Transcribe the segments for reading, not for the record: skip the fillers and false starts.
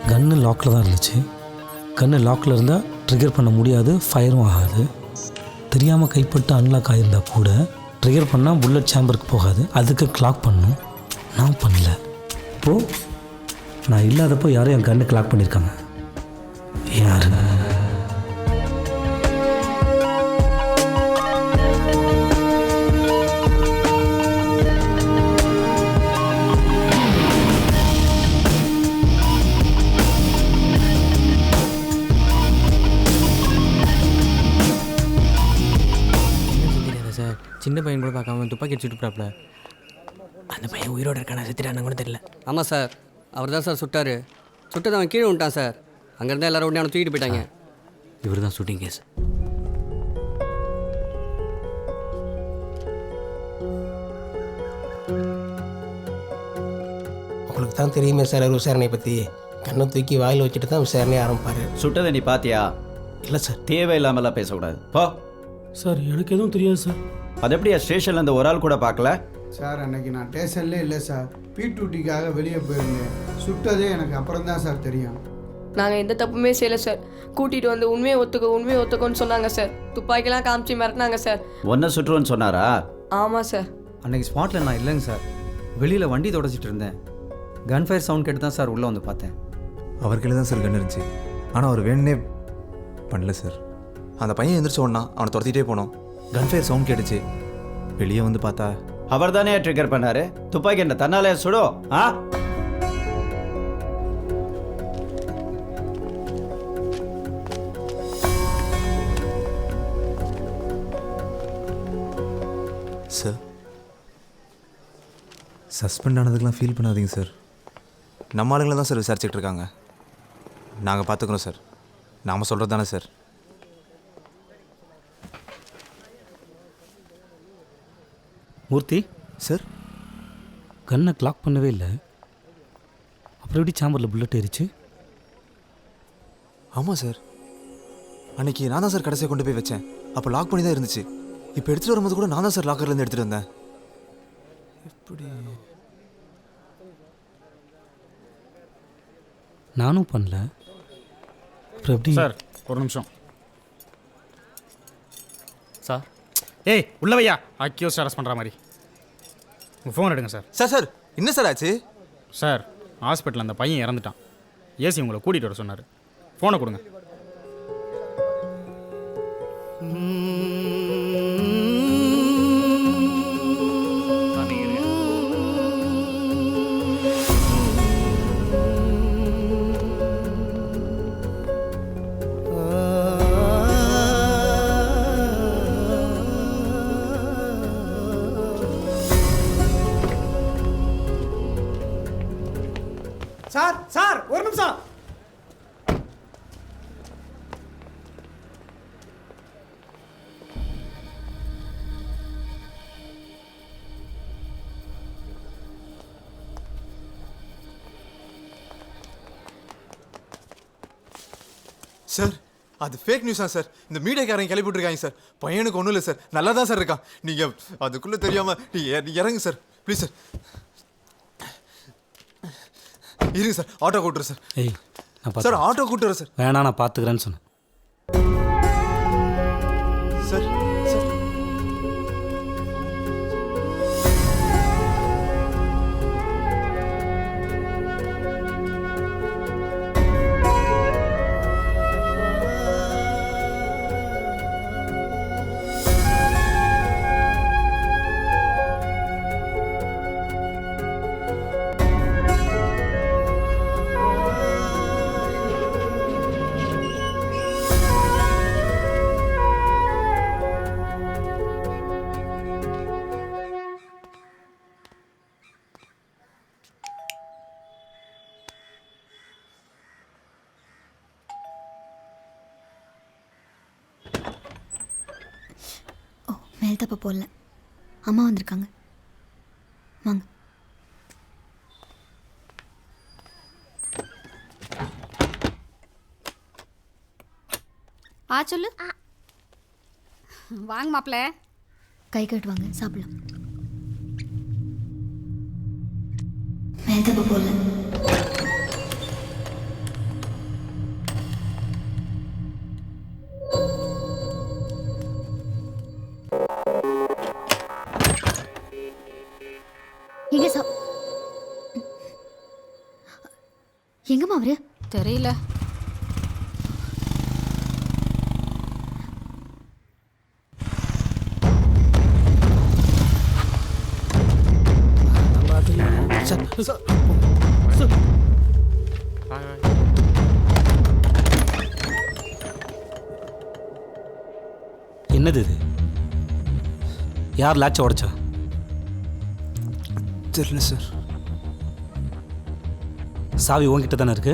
கன்று லாக்கில் தான் இருந்துச்சு. கன்று லாக்கில் இருந்தால் ட்ரிகர் பண்ண முடியாது, ஃபயரும் ஆகாது. தெரியாமல் கைப்பட்டு அன்லாக் ஆகியிருந்தா கூட ட்ரிகர் பண்ணால் புல்லட் சேம்பருக்கு போகாது, அதுக்கு கிளாக் பண்ணணும். நான் பண்ணல. இப்போது நான் இல்லாதப்போ யாரும் என் கன்று கிளாக் பண்ணியிருக்காங்க. யார்? சின்ன பையன் கூட பார்க்காம துப்பாக்கி சுட்டுப்டாப்ல. அந்த பையன் உயிரோடு இருக்கானா செத்துட்டானு கூட தெரியல. ஆமாம் சார், அவர் தான் சார் சுட்டார். சுட்டது அவன் கீழே விட்டான் சார். அங்கேருந்தா எல்லாரும் உடனே அவனை தூக்கிட்டு போயிட்டாங்க. இவர் தான் ஷூட்டிங் கேஸ். உங்களுக்கு தான் தெரியுமே சார் அவர் விசாரணை பற்றி. கண்ணை தூக்கி வாயில் வச்சுட்டு தான் விசாரணையை ஆரம்பிப்பார். சுட்டதை நீ பாத்தியா? இல்லை சார். தேவையில்லாமலாம் பேசக்கூடாது. போ சார் எனக்கு எதுவும் தெரியாது சார். அது எப்படியா ஸ்டேஷனில் இந்த ஒரு ஆள் கூட பார்க்கல? சார் அன்னைக்கு நான் ஸ்டேஷன்லே இல்லை சார், P2Tக்காக வெளியே போயிருந்தேன். சுட்டதே எனக்கு அப்புறம் தான் சார் தெரியும். நாங்கள் எந்த தப்புமே செய்யலை சார். கூட்டிகிட்டு வந்து உண்மையை ஒத்துக்கோன்னு சொன்னாங்க சார். துப்பாக்கிலாம் காமிச்சு மிரட்டினாங்க சார். ஒன்றை சுற்றுன்னு சொன்னாரா? ஆமாம் சார். அன்னைக்கு ஸ்பாட்டில் நான் இல்லைங்க சார். வெளியில் வண்டி தொடச்சிட்டு இருந்தேன். கன் ஃபயர் சவுண்ட் கேட்டு தான் சார் உள்ளே வந்து பார்த்தேன். அவர் கையில் தான் சார் கன் இருந்துச்சு. ஆனால் அவர் வேணுனே பண்ணல சார். அந்த பையன் எந்திரிச்ச உடனே அவனை துரத்திட்டே போனோம். கன் ஃபயர் சவுண்ட் கேட்டுச்சு. வெளியே வந்து பார்த்தா அவர் தானே ட்ரிகர் பண்ணாரு. துப்பாக்கி என்ன தன்னாலே சுடும்? ஆ சார், சஸ்பெண்ட் ஆனதுக்கெலாம் ஃபீல் பண்ணாதீங்க சார். நம்ம ஆளுங்களை தான் சார் விசாரிச்சுட்டு இருக்காங்க. நாங்கள் பார்த்துக்குறோம் சார். நாம் சொல்கிறது தானே சார். மூர்த்தி சார், கன்னை கிளாக் பண்ணவே இல்லை. அப்புறம் எப்படி சாம்பரில் புல்லட் ஏறிச்சு? ஆமாம் சார். அன்றைக்கி நான் தான் சார் கடைசியாக கொண்டு போய் வச்சேன். அப்போ லாக் பண்ணி தான் இருந்துச்சு. இப்போ எடுத்துகிட்டு வரும்போது கூட நான் தான் சார் லாக்கர்லேருந்து எடுத்துகிட்டு வந்தேன். எப்படி? நானும் பண்ணல. அப்புறம் எப்படி சார்? ஒரு நிமிஷம் சார். ஏய் உள்ளவையா, அக்யூஸ் அரெஸ்ட் பண்ணுற மாதிரி. உங்கள் ஃபோன் எடுங்க சார். சார் சார் என்ன சார் ஆச்சு? சார் ஹாஸ்பிட்டலில் அந்த பையன் இறந்துட்டான். ஏசி உங்களை கூட்டிகிட்டு வர சொன்னார். ஃபோனை கொடுங்க. சார் சார் ஒரு நிமிஷம். சார், அது ஃபேக் நியூஸா சார்? இந்த மீடியாக்காரங்க கிளப்பி விட்டுருக்காங்க சார். பையனுக்கு ஒன்றும் இல்லை சார், நல்லா தான் சார் இருக்கான். நீங்கள் அதுக்குள்ளே தெரியாமல் நீங்கள் இறங்க சார், ப்ளீஸ் சார். இருங்க சார், ஆட்டோ கூட்டுறேன் சார். ஏய் நான் சார் ஆட்டோ கூட்டுறேன் சார். வேணாம், நான் பார்த்துக்கிறேன்னு சொன்னேன். சார் சார் மேல் தப்ப போடல. அம்மா வந்திருக்காங்க, வாங்க. சொல்லு. வாங்க மாப்பிள்ள. கை கட்டு வாங்க, சாப்பிடலாம். மேல் தப்ப போடல. எங்கம்மா அவரு? தெரியல. என்னது இது? யார் லாட்சை உடைச்சா? தெரியல சார். சாவி உன்கிட்ட தானே இருக்கு.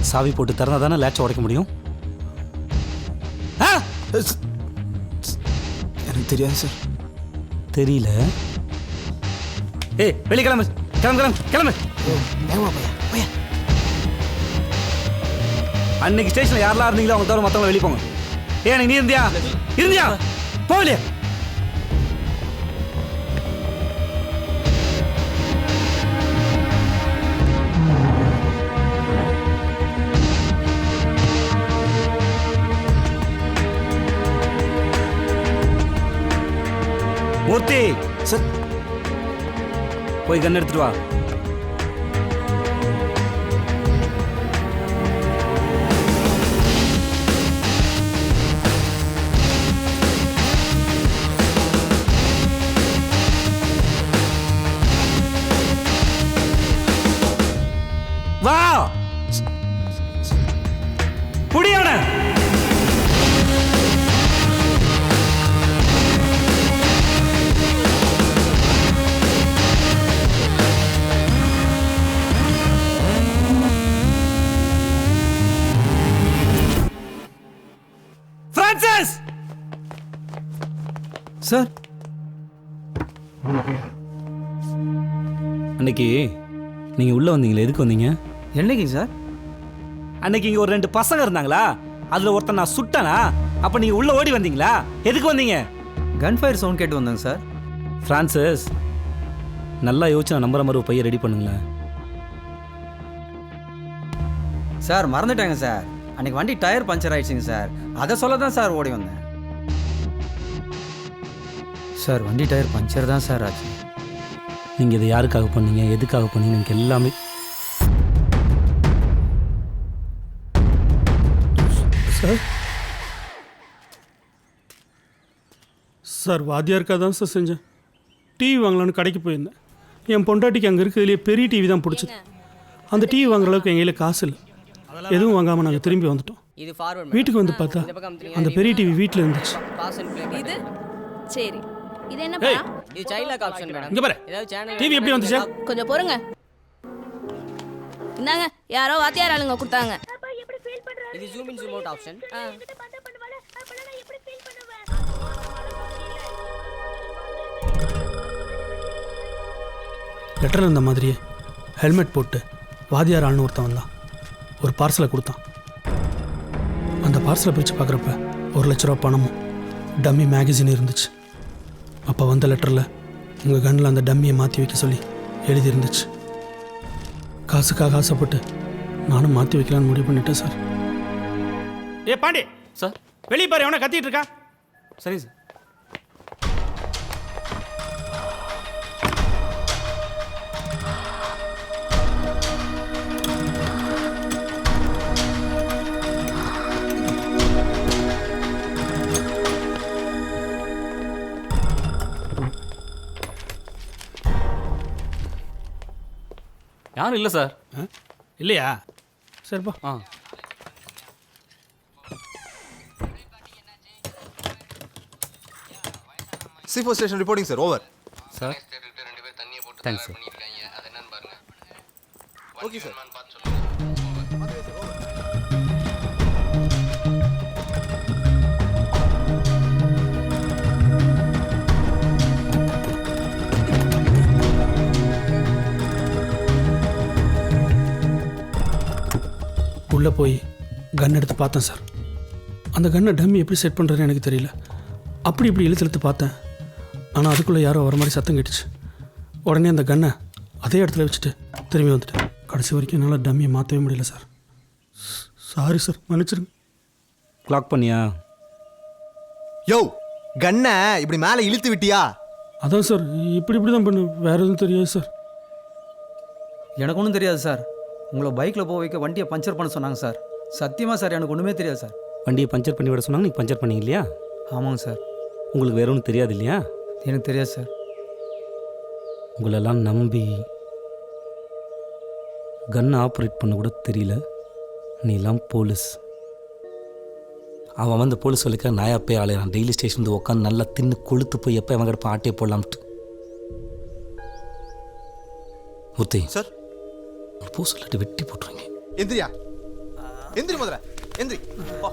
சாவி போட்டு திறந்தா தானே லாட்சை உடைக்க முடியும். எனக்கு தெரியாது சார். தெரியல. ஏய் வெளியே கிளம்பு கிளம்பு கிளம்பு கிளம்பு. அன்னைக்கு ஸ்டேஷனில் யாரெல்லாம் இருந்தீங்களோ அவங்க தவிர மற்றவங்க வெளியே போங்க. ஏன் நீ இருந்தியா இருந்தியா போகலையா? மூர்த்தி சார் போய் கன் எடுத்துட்டு வா. வா புடியான பிரான்சிஸ் சார். அன்னைக்கு நீங்கள் உள்ளே வந்தீங்களே, எதுக்கு வந்தீங்க? என்னைக்கு சார்? அன்னைக்கு இங்கே ஒரு 2 பசங்க இருந்தாங்களா, அதில் ஒருத்தன் நான் சுட்டனா, அப்போ நீங்கள் உள்ளே ஓடி வந்தீங்களா? எதுக்கு வந்தீங்க? கன் ஃபயர் சவுண்ட் கேட்டு வந்தாங்க சார். ஃப்ரான்சிஸ், நல்லா யோசிச்சு நான் நம்புற மாதிரி ஒரு பையன் ரெடி பண்ணுங்களேன். சார் மறந்துட்டாங்க சார். அன்னைக்கு வண்டி டயர் பஞ்சர் ஆயிடுச்சுங்க சார். அதை சொல்ல தான் சார் ஓடி வந்தேன். சார் வண்டி டயர் பஞ்சர் தான் சார் ஆச்சு. நீங்கள் இதை யாருக்காக பண்ணீங்க, எதுக்காக பண்ணீங்க, எனக்கு எல்லாமே சார் வாத்தியாருக்காக தான் சார் செஞ்சேன். டிவி வாங்கலான்னு கடைக்கு போயிருந்தேன். என் பொண்டாட்டிக்கு அங்கே இருக்கிறதுலேயே பெரிய டிவி தான் பிடிச்சது. அந்த டிவி வாங்குற அளவுக்கு எங்கள் கையில் காசு இல்லை. எதுவும் வாங்காமல் நாங்கள் திரும்பி வந்துட்டோம். இது ஃபார்வர்ட். வீட்டுக்கு வந்து பார்த்தா அந்த பெரிய டிவி வீட்டில் இருந்துச்சு. இது சரி. இது என்ன ஏய், இது சைல்ட் லாக் ஆப்ஷன் மேடம். இங்க பாரு, ஏதாவது சேனல் டிவி எப்படி வந்துச்சு? கொஞ்சம் பொறுங்க. இந்தாங்க, யாரோ வாத்தியார் ஆளுங்க கொடுத்தாங்க. இது zoom in zoom out option. லெட்டரில் இருந்த மாதிரியே ஹெல்மெட் போட்டு வாத்தியார் ஆள்னு ஒருத்தன் வந்தான். ஒரு பார்சலை கொடுத்தான். அந்த பார்சலை பிரித்து பார்க்குறப்ப 1 லட்ச ரூபா பணமும் டம்மி மேகசின் இருந்துச்சு. அப்போ வந்த லெட்டரில் உங்கள் கண்ணில் அந்த டம்மியை மாற்றி வைக்க சொல்லி எழுதியிருந்துச்சு. காசுக்காக ஆசைப்பட்டு நானும் மாற்றி வைக்கலான்னு முடிவு பண்ணிட்டேன் சார். ஏ பாண்டி சார், வெளியே பாரு, எவனா கத்திட்டு இருக்கா? சரி சார். யாரும் இல்லை சார். இல்லையா? சரிப்பா. C4 station reporting sir. Over sir. Thanks sir. Okay sir. உள்ளே போய் கன் எடுத்து பார்த்தேன் சார். அந்த கன்னை டம்மி எப்படி செட் பண்ணுறதுன்னு எனக்கு தெரியல. அப்படி இப்படி இழுத்து பார்த்தேன். ஆனால் அதுக்குள்ளே யாரோ வர மாதிரி சத்தம் கேட்டுச்சு. உடனே அந்த கன்னை அதே இடத்துல வச்சுட்டு திரும்பி வந்துட்டேன். கடைசி வரைக்கும் என்னால் டம்மியை மாற்றவே முடியல சார். சாரி சார், மன்னிச்சிருங்க. க்ளாக் பண்ணியா? யோ, கன்னை இப்படி மேலே இழுத்து விட்டியா? அதான் சார், இப்படி தான் பண்ணு, வேறு எதுவும் தெரியாது சார். எனக்கு ஒன்றும் தெரியாது சார். உங்களை பைக்கில் போக வைக்க வண்டியை பஞ்சர் பண்ண சொன்னாங்க சார். சத்தியமாக சார் எனக்கு ஒன்றுமே தெரியாது சார். வண்டியை பஞ்சர் பண்ணி விட சொன்னாங்க, நீங்கள் பஞ்சர் பண்ணீங்க இல்லையா? ஆமாங்க சார். உங்களுக்கு வேற ஒன்றும் தெரியாது இல்லையா? எனக்கு தெரியாது சார். உங்களெல்லாம் நம்பி கன் ஆப்ரேட் பண்ண கூட தெரியல. நீ எல்லாம் போலீஸ். அவன் வந்து போலீஸ் சொல்லிக்க நாயா போய் ஆளையான். டெய்லி ஸ்டேஷன் வந்து உட்காந்து நல்லா தின்னு கொளுத்து போய் எப்போ அவன் கிடப்ப ஆட்டையை போடலாம்ட்டு. மூர்த்தி சார், பூ சொல்லிட்டு வெட்டி போட்டுருங்க. எந்திரியா, எந்திரி முதல்ல, எந்திரி. வா.